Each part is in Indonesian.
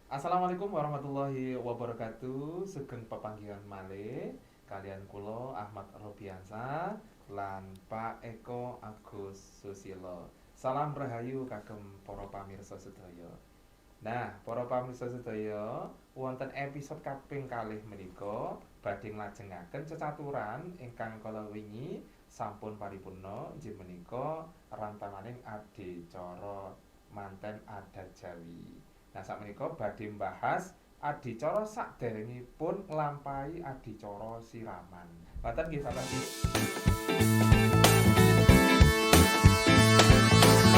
Assalamualaikum warahmatullahi wabarakatuh. Sugeng pepanggihan malih kalian kula Ahmad Robiansa lan Pak Eko Agus Susilo. Salam rahayu kagem para pamirsa sedaya. Nah, para pamirsa sedaya, wonten episode kaping kalih menika badhe nglajengaken cecaturan ingkang kala wingi sampun paripurna inggih menika rantanganing adicara manten adat Jawi. Nah, sakmenika badhe mbahas adicara saderengipun nglampahi adicara siraman. Ngoten nggih Bapak nggih.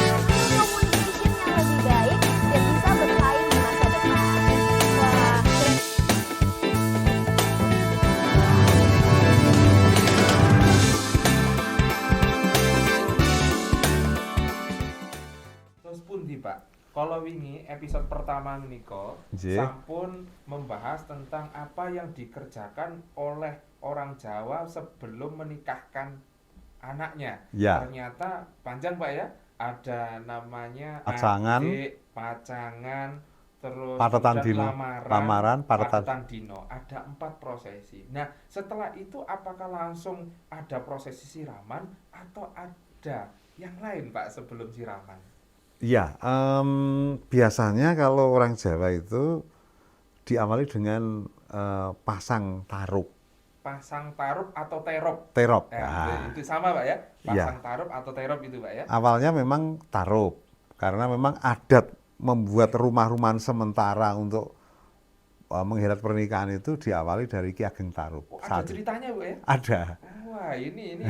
Communication yang lebih baik dan bisa bersaing di masa depan. Wah, Terus pundi, Pak? Kalau wingi episode pertama menika Nggih. sampun membahas tentang apa yang dikerjakan oleh orang Jawa sebelum menikahkan anaknya. Ya. Ternyata panjang Pak ya. Ada namanya Pacangan. adik, pacangan, terus Paretan kemudian dino. lamaran, Lamaran, paretan. paretan dino. Ada 4 prosesi. Nah, setelah itu apakah langsung ada prosesi siraman atau ada yang lain Pak sebelum siraman? Ya, biasanya kalau orang Jawa itu diawali dengan pasang tarup, Pasang tarup atau terop? terop. Ya, Nah, itu sama Pak ya? iya. Pasang tarup atau terop itu Pak ya? Awalnya memang tarup, karena memang adat membuat rumah-rumahan sementara untuk menghelat pernikahan itu diawali dari Ki Ageng Tarup. Oh, ada Satu. ceritanya Bu ya? Ada. Wah, ini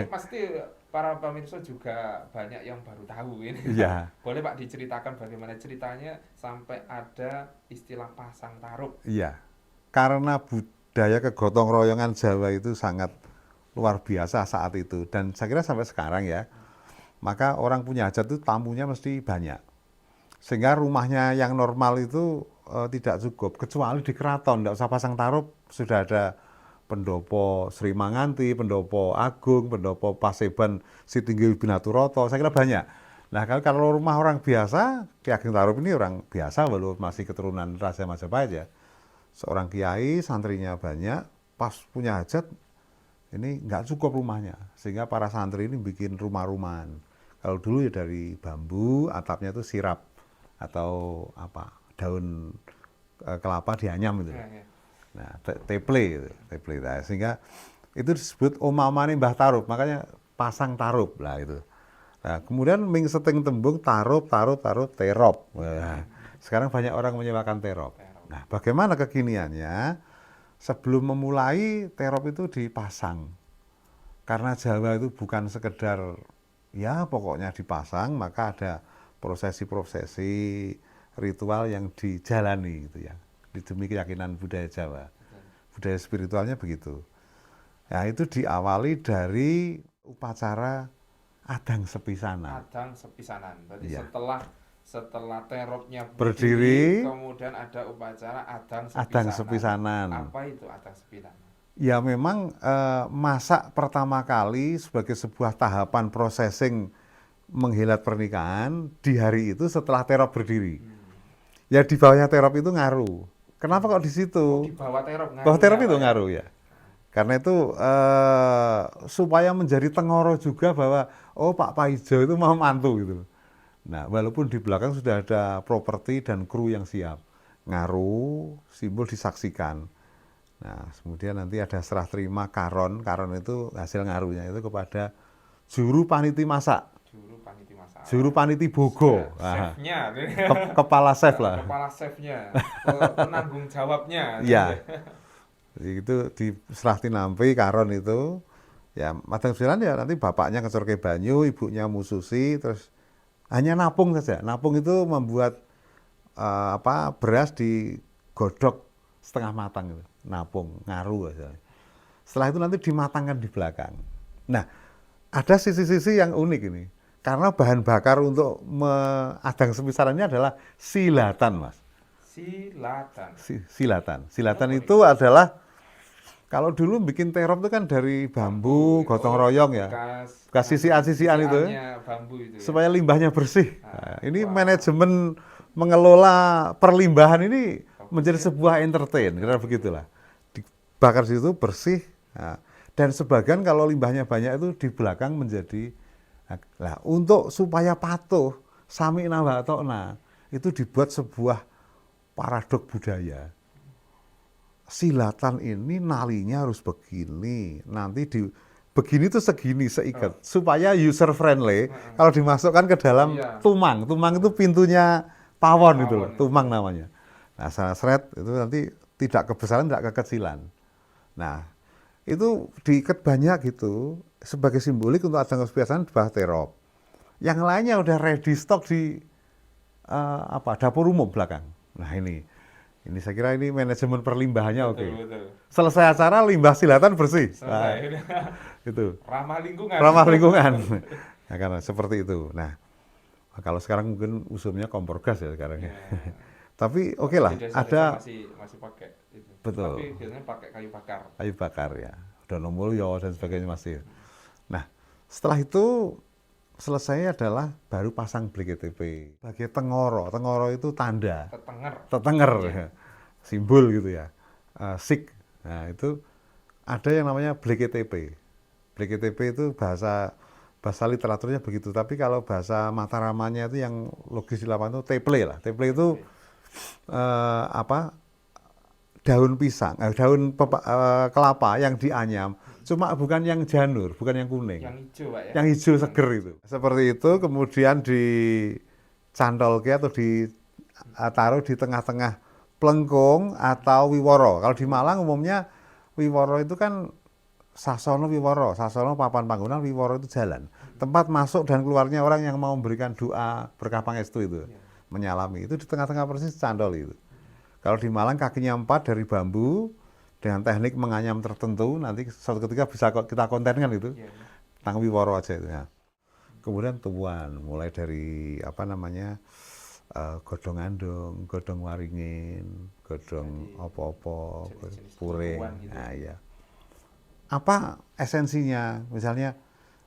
pasti para pemirsa juga banyak yang baru tahu ini. Iya. Boleh Pak diceritakan bagaimana ceritanya sampai ada istilah pasang tarup? Iya, karena budaya kegotong royongan Jawa itu sangat luar biasa saat itu, dan saya kira sampai sekarang ya, maka orang punya hajat itu tamunya mesti banyak, sehingga rumahnya yang normal itu tidak cukup, kecuali di keraton, tidak usah pasang tarup, sudah ada pendopo Sri Manganti, pendopo Agung, pendopo Paseban Sitinggil Binaturoto, saya kira banyak. Nah, kalau rumah orang biasa, Ki Ageng Tarup ini orang biasa, walaupun masih keturunan Raja Majapahit ya. Seorang kiai, santrinya banyak, pas punya hajat, ini nggak cukup rumahnya. Sehingga para santri ini bikin rumah-rumahan. Kalau dulu ya dari bambu, atapnya itu sirap, atau apa, daun kelapa dianyam itu. Ya, ya. Nah, teple gitu, teple. Nah, sehingga itu disebut omamane Mbah Tarup, makanya pasang tarup lah itu. Nah, kemudian ming seting tembung tarup, terop. Nah, sekarang banyak orang menyewakan terop. Terop. Nah, bagaimana kekiniannya? Sebelum memulai terop itu dipasang. Karena Jawa itu bukan sekedar ya pokoknya dipasang, maka ada prosesi-prosesi ritual yang dijalani gitu ya. Demi keyakinan budaya Jawa. Budaya spiritualnya begitu. Nah, itu diawali dari upacara adang sepisanan. Adang sepisanan. Berarti Iya. setelah teropnya Berdiri, kemudian ada upacara adang sepisanan. adang sepisanan. Apa itu adang sepisanan? Ya memang masak pertama kali sebagai sebuah tahapan processing menghelat pernikahan di hari itu setelah terop berdiri. Ya di bawahnya terop itu ngaru. Kenapa kok di situ? Di bawah terop Bawah terop ngaruhnya itu Pak ya? ngaruh ya. Karena itu supaya menjadi tengoro juga bahwa oh Pak Paijo itu mau mantu gitu. Nah, walaupun di belakang sudah ada properti dan kru yang siap. Ngaruh, simbol disaksikan. Nah, kemudian nanti ada serah terima karon. Karon itu hasil ngaruhnya itu kepada juru paniti masak, Juru paniti masak. juru paniti bogo. Nah, Chefnya, kepala chef lah. kepala chefnya, penanggung jawabnya. Iya. Jadi itu diserah tinampi karon itu. Ya, madang sembilan ya nanti bapaknya ngecorke banyu, ibunya mususi, terus hanya napung saja. Napung itu membuat beras digodok setengah matang gitu. Napung, ngaru aja. Setelah itu nanti dimatangkan di belakang. Nah, ada sisi-sisi yang unik ini. Karena bahan bakar untuk adang sepisanan ini adalah silatan, Mas. Silatan. Silatan. Silatan itu adalah kalau dulu bikin terop itu kan dari bambu, gotong royong ya. Bekas sisian-sisian itu ya. Bambu itu ya. Supaya limbahnya bersih. Nah, ini wah. manajemen mengelola perlimbahan ini menjadi Fokusnya. sebuah entertain, kira begitulah. Dibakar di situ bersih, nah, dan sebagian kalau limbahnya banyak itu di belakang menjadi, nah, untuk supaya patuh sami'na wa ata'na itu dibuat sebuah paradok budaya. Silatan ini nalinya harus begini, nanti begini tuh segini seikat supaya user friendly. Kalau dimasukkan ke dalam Iya. tumang, tumang itu pintunya pawon itu loh, Pawon. tumang namanya. Nah, seret itu nanti tidak kebesaran, tidak kekecilan. Nah, itu diikat banyak gitu sebagai simbolik untuk ajang kebiasaan di bawah terop. Yang lainnya udah ready stock di dapur umum belakang. Nah, ini saya kira ini manajemen perlimbahannya oke. Betul, betul. Selesai acara limbah silatan bersih. Selesai. Itu Ramah lingkungan. ramah lingkungan. Nah, karena seperti itu. Nah, kalau sekarang mungkin usumnya kompor gas ya sekarang. Ya. Tapi oke lah, Di desa-desa ada masih pakai itu. betul Tapi biasanya pakai kayu bakar. kayu bakar ya, Donomulyo dan sebagainya masih. Nah, setelah itu selesai adalah baru pasang BLEKTP. Sebagai tengoro, tengoro itu tanda, Tetenger. tetenger, Iya. simbol gitu ya, sik. Nah, itu ada yang namanya BLEKTP. BLEKTP itu bahasa bahasa literaturnya begitu, tapi kalau bahasa Mataramannya itu yang logis di lapangan itu teple lah. Teple itu apa, daun pisang, kelapa yang dianyam, cuma bukan yang janur, bukan yang kuning, Yang hijau, Pak ya. yang hijau seger itu. Seperti itu, kemudian dicantolke atau ditaruh di tengah-tengah plengkung atau wiworo. Kalau di Malang umumnya wiworo itu kan sasono wiworo, sasono papan panggonan, wiworo itu jalan. Tempat masuk dan keluarnya orang yang mau memberikan doa berkah pangestu itu, menyalami. Itu di tengah-tengah persis candol itu. Kalau di Malang kakinya 4 dari bambu dengan teknik menganyam tertentu, nanti suatu ketika bisa kita kontenkan itu. Iya. Tentang wiworo aja itu ya. Kemudian tubuhan, mulai dari apa namanya, godhong andong, godhong waringin, godhong opo-opo, Jenis-jenis puring. tumbuhan gitu. Nah, iya. Apa esensinya? Misalnya,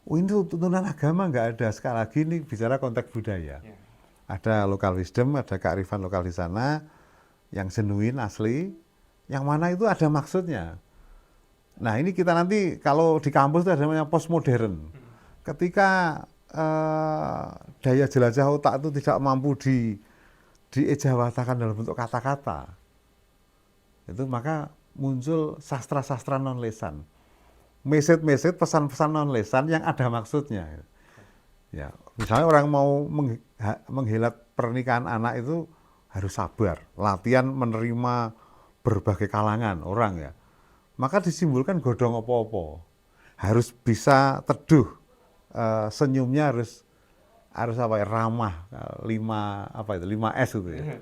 ini tuntunan agama nggak ada. Sekali lagi ini bicara konteks budaya. Ya. Ada local wisdom, ada kearifan lokal di sana, yang genuine, asli, yang mana itu ada maksudnya. Nah, ini kita nanti kalau di kampus itu ada namanya postmodern. Ketika daya jelajah otak itu tidak mampu diejawatakan dalam bentuk kata-kata, itu maka muncul sastra-sastra non-lesan. Message-message, pesan-pesan non-lesan yang ada maksudnya. Ya, misalnya orang mau menghelat pernikahan anak itu harus sabar, latihan menerima berbagai kalangan orang ya. Maka disimbolkan godhong opo-opo. Harus bisa teduh, senyumnya harus apa ya, ramah, 5S itu ya.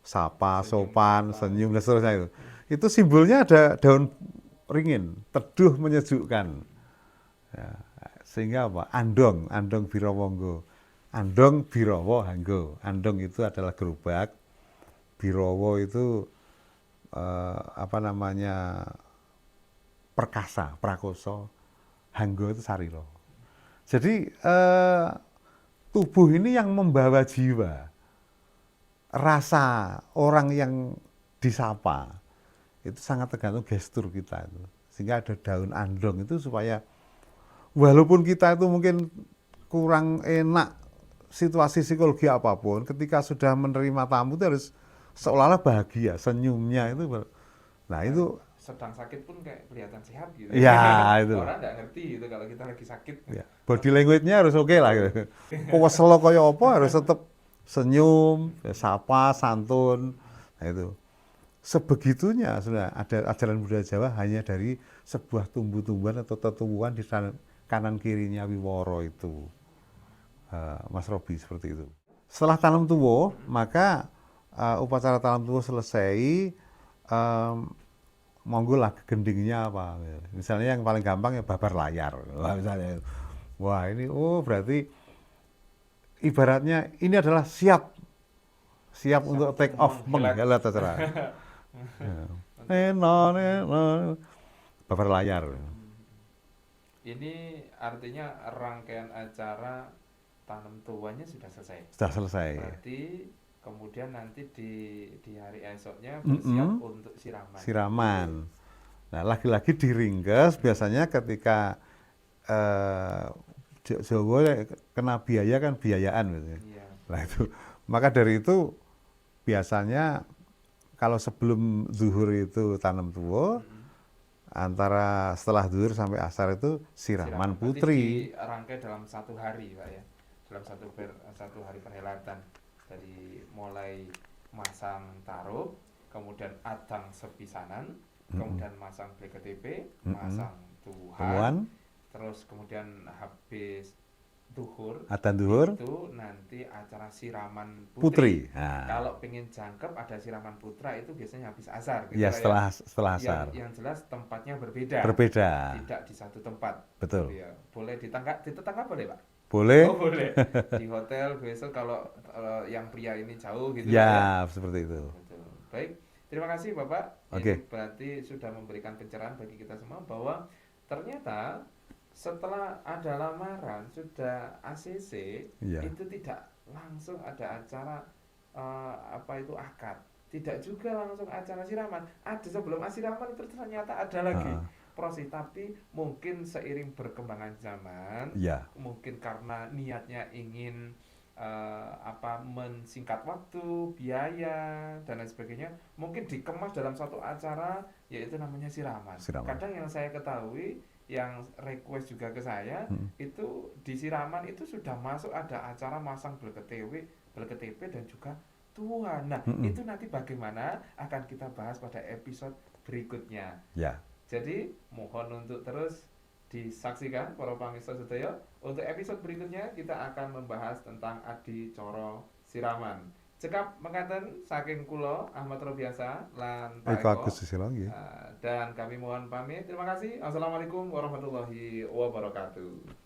Sapa, sopan, senyum dan seterusnya itu. Itu simbolnya ada daun ringin, teduh menyejukkan. Ya, sehingga apa? Andong, andong birawonggo. Andong birawa hanggo. Andong itu adalah gerobak, birowo itu apa namanya, perkasa, prakoso, hanggo itu sariro. Jadi tubuh ini yang membawa jiwa, rasa orang yang disapa itu sangat tergantung gestur kita itu. Sehingga ada daun andong itu supaya walaupun kita itu mungkin kurang enak situasi psikologi apapun, ketika sudah menerima tamu itu harus seolah-olah bahagia, senyumnya itu. Nah itu Sedang sakit pun kayak kelihatan sehat gitu. ya itu. Orang nggak ngerti gitu kalau kita lagi sakit. Ya, body language-nya harus oke lah gitu. Kewesel kaya apa harus tetap senyum, ya, sapa, santun. Nah itu. Sebegitunya sudah ada ajaran budaya Jawa hanya dari sebuah tumbuh-tumbuhan atau tumbuhan di kanan kirinya wiworo itu. Mas Robi seperti itu. Setelah tanam tuwo, maka upacara tanam tuwo selesai, monggo lah gendingnya apa. Misalnya yang paling gampang ya babar layar. Wah, misalnya, wah ini berarti ibaratnya ini adalah siap untuk take off menghelat acara. Babar layar. Ini artinya rangkaian acara tanam tuanya sudah selesai. Sudah selesai. Berarti kemudian nanti di hari esoknya bersiap untuk siraman. Siraman. Nah, lagi-lagi diringkes biasanya ketika Jawa kena biaya kan biayaan gitu ya. Iya. Nah itu, maka dari itu biasanya kalau sebelum zuhur itu tanam tuwo, antara setelah zuhur sampai asar itu siraman Berarti putri. dirangkai dalam satu hari, Pak ya. Dalam satu hari perhelatan dari mulai masang taruh, kemudian adang sepisanan, kemudian masang BKTP, masang Tuhan, Tuhan, terus kemudian habis duhur adzan zuhur, itu nanti acara siraman putri. putri. Nah, Kalau pengen jangkep ada siraman putra itu biasanya habis asar gitu ya lah setelah asar. Yang jelas tempatnya berbeda. Berbeda. Tidak di satu tempat. Betul. Gitu ya. Boleh di tetangga boleh, Pak? Boleh? Oh, boleh. Di hotel besok kalau yang pria ini jauh gitu Ya, ya. seperti itu. Betul. Baik. Terima kasih Bapak. Oke. Ini berarti sudah memberikan pencerahan bagi kita semua bahwa ternyata setelah ada lamaran sudah ACC Iya. itu tidak langsung ada acara akad, tidak juga langsung acara siraman. Ada sebelum siraman itu ternyata ada lagi proses, tapi mungkin seiring berkembangan zaman, Iya. mungkin karena niatnya ingin mensingkat waktu, biaya dan lain sebagainya, mungkin dikemas dalam satu acara yaitu namanya siraman. Kadang yang saya ketahui yang request juga ke saya itu di siraman itu sudah masuk ada acara masang BLKTP dan juga Tuhan. Nah, itu nanti bagaimana akan kita bahas pada episode berikutnya. Ya. Jadi mohon untuk terus disaksikan para pamirsa sedaya. Untuk episode berikutnya kita akan membahas tentang Adi Coro Siraman. Cekap mekaten saking kula Ahmad Robiasa lan Pak Eko Eko. Agus Susilo nggih. Dan kami mohon pamit. Terima kasih. Assalamualaikum warahmatullahi wabarakatuh.